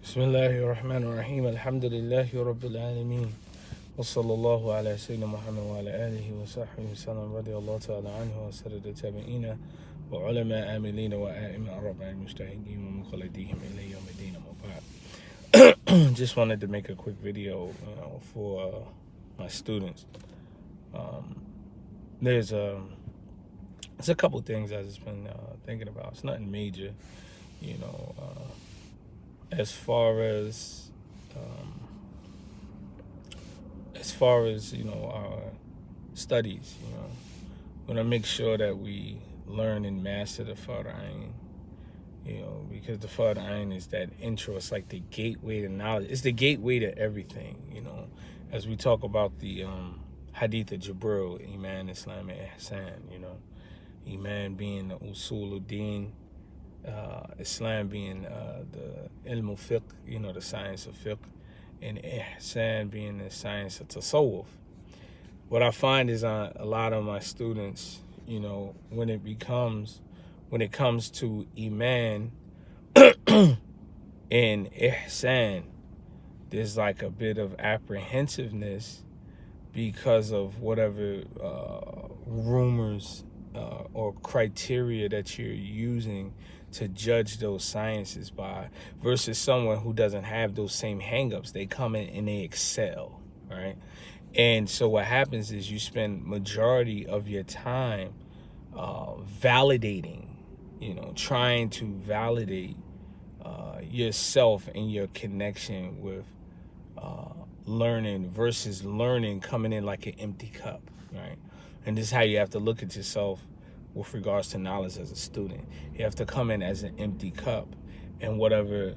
Bismillahir Rahmanir Rahim. Alhamdulillahi Rabbil Alameen. Wa sallallahu ala Sayyidina Muhammad wa ala alihi wa sahbihi wa sallam radiyallahu ta'ala anhu wa sadad tabi'ina wa ulama amilina wa a'imma arba'i mujtahidin wa muqallidihim ila yawm ad-din wa ba'd. Just wanted to make a quick video, for my students. There's a couple things I've just been thinking about. It's nothing major, you know. As far as our studies, we want to make sure that we learn and master the Fara'ain, because the Fara'ain is that intro. It's like the gateway to knowledge. It's the gateway to everything, as we talk about the Hadith of Jibril, Iman, Islam, and Ihsan, Iman being the Usuluddin, Islam being the ilm fiqh, the science of fiqh, and ihsan being the science of tasawwuf. What I find is a lot of my students, when it comes to iman and ihsan, there's like a bit of apprehensiveness because of whatever rumors or criteria that you're using to judge those sciences by, versus someone who doesn't have those same hangups. They come in and they excel, right? And so what happens is you spend majority of your time validating, trying to validate yourself and your connection with learning, versus learning coming in like an empty cup, right? And this is how you have to look at yourself with regards to knowledge as a student. You have to come in as an empty cup, and whatever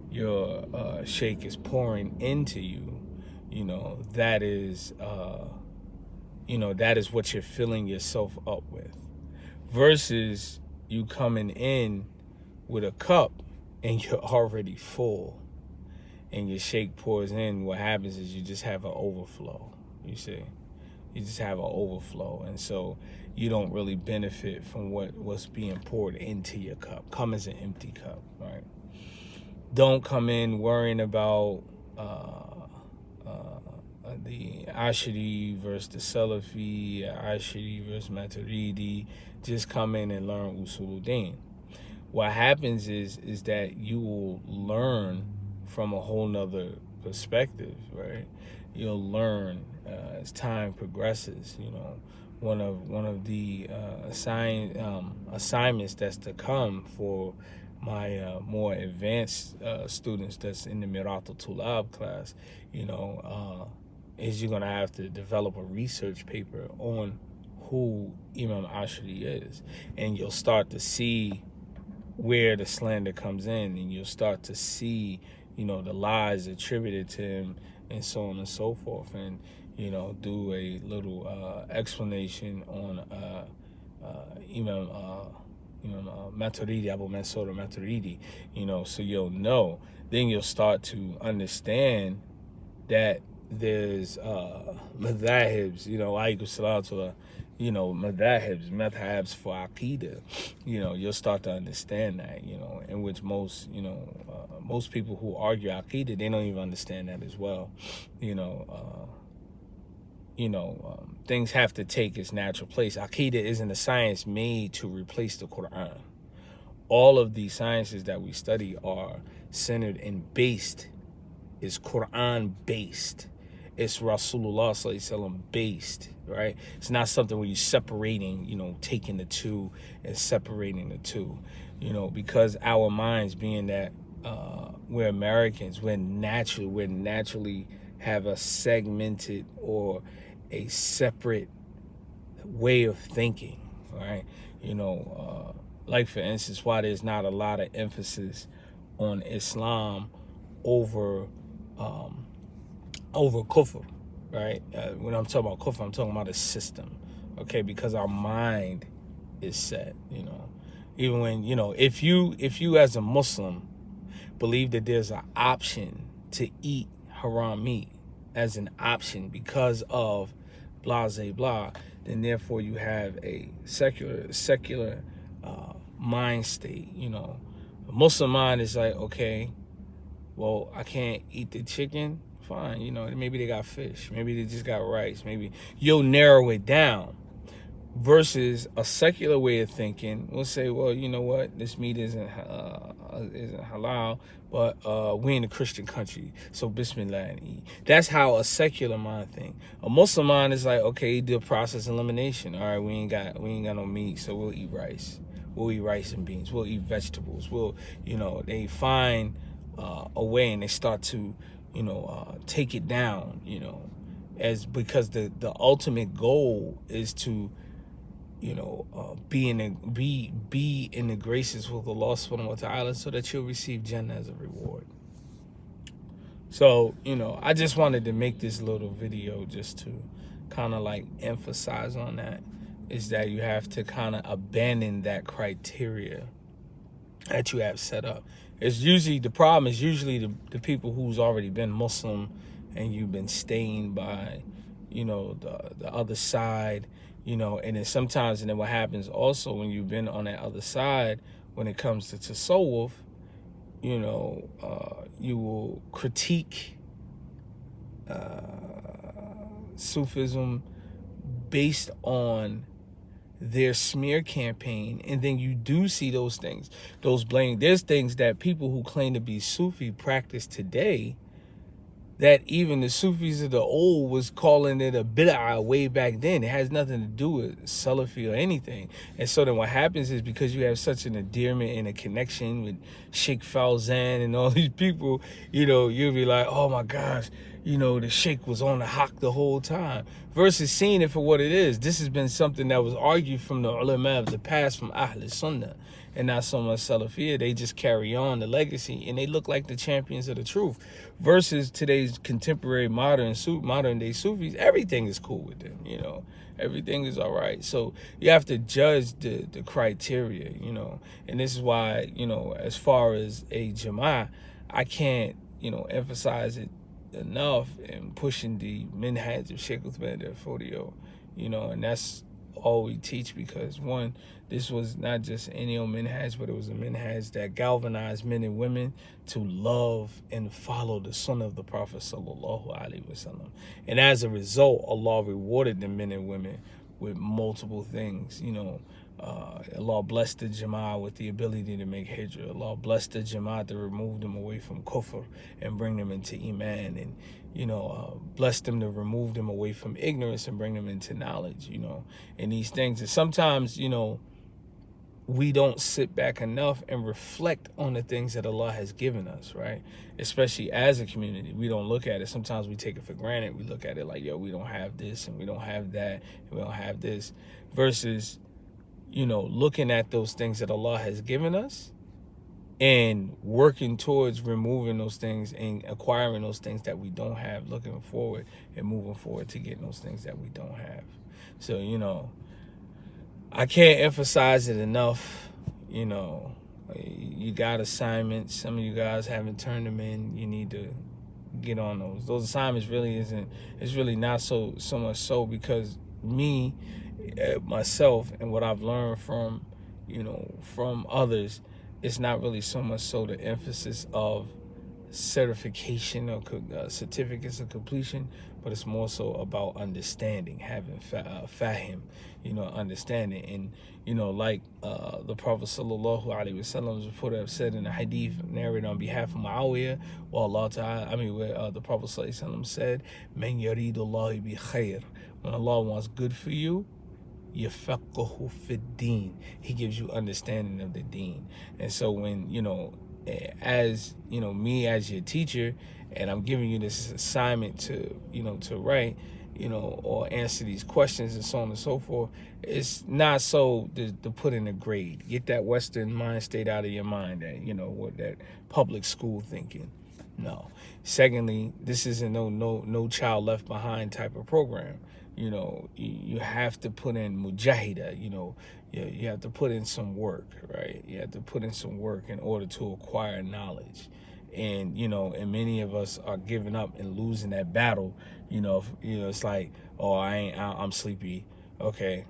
your sheikh is pouring into you, that is what you're filling yourself up with, versus you coming in with a cup and you're already full, and your sheikh pours in. What happens is you just have an overflow. You just have an overflow, and so you don't really benefit from what's being poured into your cup. Come as an empty cup, right? Don't come in worrying about the Ashari versus the Salafi, Ashari versus Maturidi. Just come in and learn Usuluddin. What happens is that you will learn from a whole nother perspective, right? You'll learn as time progresses. One of the assignments that's to come for my more advanced students that's in the Miratul Tulab class, is you're gonna have to develop a research paper on who Imam Ashari is, and you'll start to see where the slander comes in, and you'll start to see, the lies attributed to him, and so on and so forth, and do a little explanation on Imam Maturidi, Abu Mansur Maturidi, so you'll know. Then you'll start to understand that there's madhahibs, alaykum salam to madhabs for Aqidah. You'll start to understand that, in which most people who argue Aqidah, they don't even understand that as well. Things have to take its natural place. Aqidah isn't a science made to replace the Quran. All of these sciences that we study are centered and based, is Quran based. It's Rasulullah Sallallahu Alaihi Wasallam based, right? It's not something where you're separating, taking the two and separating the two, because our minds, being that we're Americans, we naturally have a segmented or a separate way of thinking, right? Like for instance, why there's not a lot of emphasis on Islam over kufr, right? When I'm talking about kufr, I'm talking about a system, okay? Because our mind is set, Even when, if you as a Muslim believe that there's an option to eat haram meat as an option because of blah, blah, then therefore you have a secular mind state, The Muslim mind is like, okay, Well, I can't eat the chicken. Fine, you know, maybe they got fish. Maybe they just got rice. Maybe you'll narrow it down. Versus a secular way of thinking, we'll say, well, you know what, this meat isn't halal, but we in a Christian country, so Bismillah and eat. That's how a secular mind think. A Muslim mind is like, okay, do process elimination. All right, we ain't got no meat, so we'll eat rice. We'll eat rice and beans. We'll eat vegetables. We'll, you know, they find a way and they start to, you know, take it down, you know, as because the ultimate goal is to, you know, be in the graces with Allah subhanahu wa ta'ala, so that you'll receive Jannah as a reward. So, you know, I just wanted to make this little video just to kind of like emphasize on that, is that you have to kind of abandon that criteria that you have set up. It's usually, the problem is usually the people who's already been Muslim and you've been stained by, you know, the other side, you know. And then sometimes, and then what happens also when you've been on that other side, when it comes to tasawwuf, you know, you will critique Sufism based on their smear campaign, and then you do see those things, those blame. There's things that people who claim to be Sufi practice today that even the Sufis of the old was calling it a bid'ah way back then. It has nothing to do with Salafi or anything. And so then what happens is, because you have such an endearment and a connection with Sheikh Fawzan and all these people, you know, you'll be like, oh my gosh, you know, the Sheikh was on the hawk the whole time. Versus seeing it for what it is. This has been something that was argued from the ulama of the past, from Ahl Sunnah, and not so much Salafiyah. They just carry on the legacy, and they look like the champions of the truth. Versus today's contemporary modern day Sufis, everything is cool with them, you know. Everything is all right. So you have to judge the criteria, you know. And this is why, you know, as far as a jamaat, I can't, you know, emphasize it enough in pushing the minhaj of Sheikh Uthman Fodio, you know. And that's all we teach, because one, this was not just any old minhaj, but it was a minhaj that galvanized men and women to love and follow the sunnah of the Prophet sallallahu alaihi wasallam. And as a result, Allah rewarded the men and women with multiple things, you know. Allah blessed the Jama'at with the ability to make hijrah. Allah blessed the Jama'at to remove them away from kufr and bring them into iman, and, you know, bless them to remove them away from ignorance and bring them into knowledge, you know, and these things. And sometimes, you know, we don't sit back enough and reflect on the things that Allah has given us, right? Especially as a community, we don't look at it. Sometimes we take it for granted. We look at it like, yo, we don't have this and we don't have that and we don't have this, versus, you know, looking at those things that Allah has given us and working towards removing those things and acquiring those things that we don't have, looking forward and moving forward to getting those things that we don't have. So, you know, I can't emphasize it enough. You know, you got assignments. Some of you guys haven't turned them in. You need to get on those. Those assignments really isn't, it's really not so much so, because me, myself, and what I've learned from, you know, from others, it's not really so much so the emphasis of certification or certificates of completion, but it's more so about understanding, having fahim, you know, understanding. And, you know, like the Prophet sallallahu alaihi wasallam reported have said in a hadith narrated on behalf of Muawiyah, well, Allah Ta'ala, where the Prophet sallallahu alaihi wasallam said, "Man yuridullahi bi khair." When Allah wants good for you, yafaqahu fid deen. He gives you understanding of the deen. And so when, you know, as, you know, me as your teacher, and I'm giving you this assignment to, you know, to write, you know, or answer these questions and so on and so forth, it's not so to put in a grade. Get that Western mind state out of your mind, that, you know, what that public school thinking. No. Secondly, this isn't no child left behind type of program. You know, you have to put in mujahida, you know, you have to put in some work, right? You have to put in some work in order to acquire knowledge. And, you know, and many of us are giving up and losing that battle. You know, it's like, oh, I'm sleepy. Okay.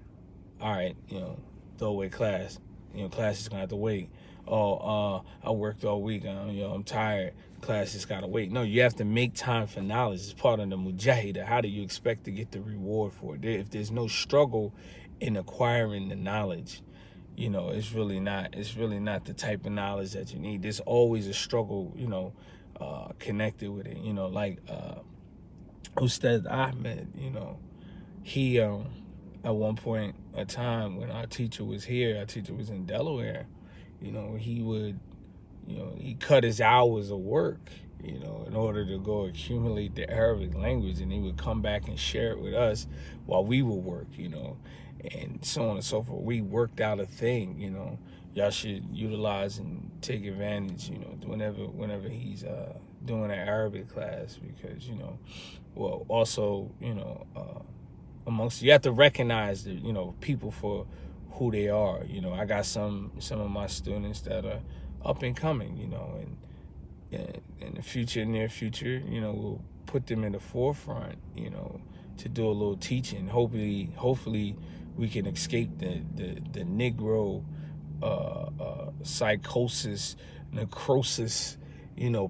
All right. You know, throw away class. You know, class is going to have to wait. I worked all week, I'm tired, class just gotta wait. No, you have to make time for knowledge. It's part of the mujahida. How do you expect to get the reward for it? If there's no struggle in acquiring the knowledge, it's really not the type of knowledge that you need. There's always a struggle, connected with it. Like Ustad Ahmed, he at one point a time when our teacher was here, our teacher was in Delaware, he would, he cut his hours of work, in order to go accumulate the Arabic language, and he would come back and share it with us while we would work, and so on and so forth. We worked out a thing, y'all should utilize and take advantage, whenever he's doing an Arabic class, because, well, also, amongst, you have to recognize the, people for who they are. I got some of my students that are up and coming, and in the future, near future, we'll put them in the forefront, to do a little teaching. Hopefully we can escape the Negro psychosis, necrosis,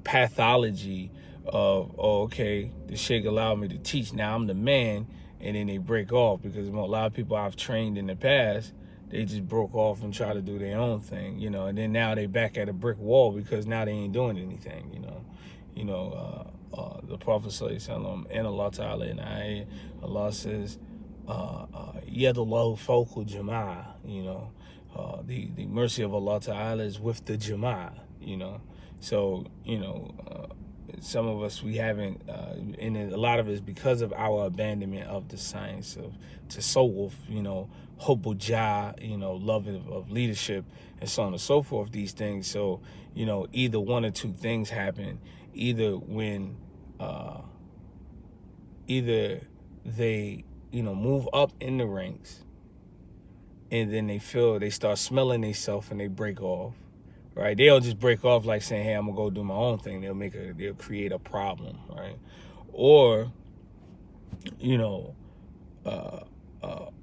pathology of, okay, the sheikh allowed me to teach, now I'm the man, and then they break off, because a lot of people I've trained in the past, they just broke off and try to do their own thing, and then now they back at a brick wall because now they ain't doing anything, the Prophet ﷺ and Allah Ta'ala and Allah says, Yadullahu fawqa jama'ah, the mercy of Allah Ta'ala is with the jama'ah, so, some of us, we haven't, and a lot of it is because of our abandonment of the science of tasawwuf, hubbul jah, love of leadership, and so on and so forth, these things. So, either one or two things happen. Either when, either they, move up in the ranks, and then they start smelling themselves and they break off. Right, they'll just break off like saying, "Hey, I'm gonna go do my own thing." They'll create a problem, right? Or,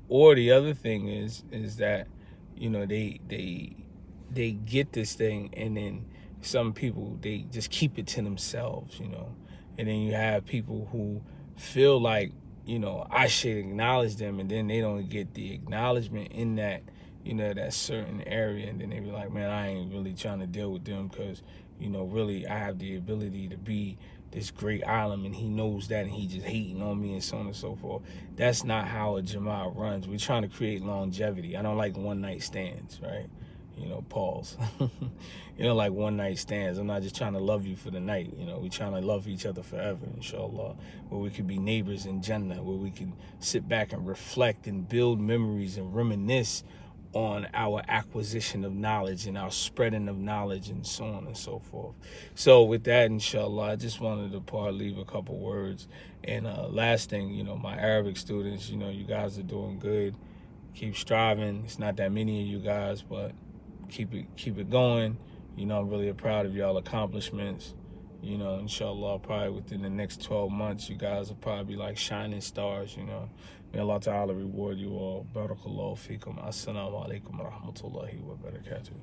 or the other thing is that, they get this thing, and then some people, they just keep it to themselves, and then you have people who feel like, I should acknowledge them, and then they don't get the acknowledgement in that, that certain area, and then they be like, man, I ain't really trying to deal with them because, really I have the ability to be this great alim, and he knows that, and he just hating on me, and so on and so forth. That's not how a Jamaat runs. We're trying to create longevity. I don't like one night stands, right? Pause. Like one night stands. I'm not just trying to love you for the night. We're trying to love each other forever, inshallah, where we could be neighbors in Jannah, where we can sit back and reflect and build memories and reminisce on our acquisition of knowledge and our spreading of knowledge, and so on and so forth. So with that, inshallah, I just wanted to leave a couple words. And last thing, my Arabic students, you guys are doing good. Keep striving. It's not that many of you guys, but keep it going. I'm really proud of y'all accomplishments. Inshallah, probably within the next 12 months, you guys will probably be like shining stars, May Allah Ta'ala reward you all. Barakallahu feekum. Assalamu alaikum wa rahmatullahi wa barakatuh.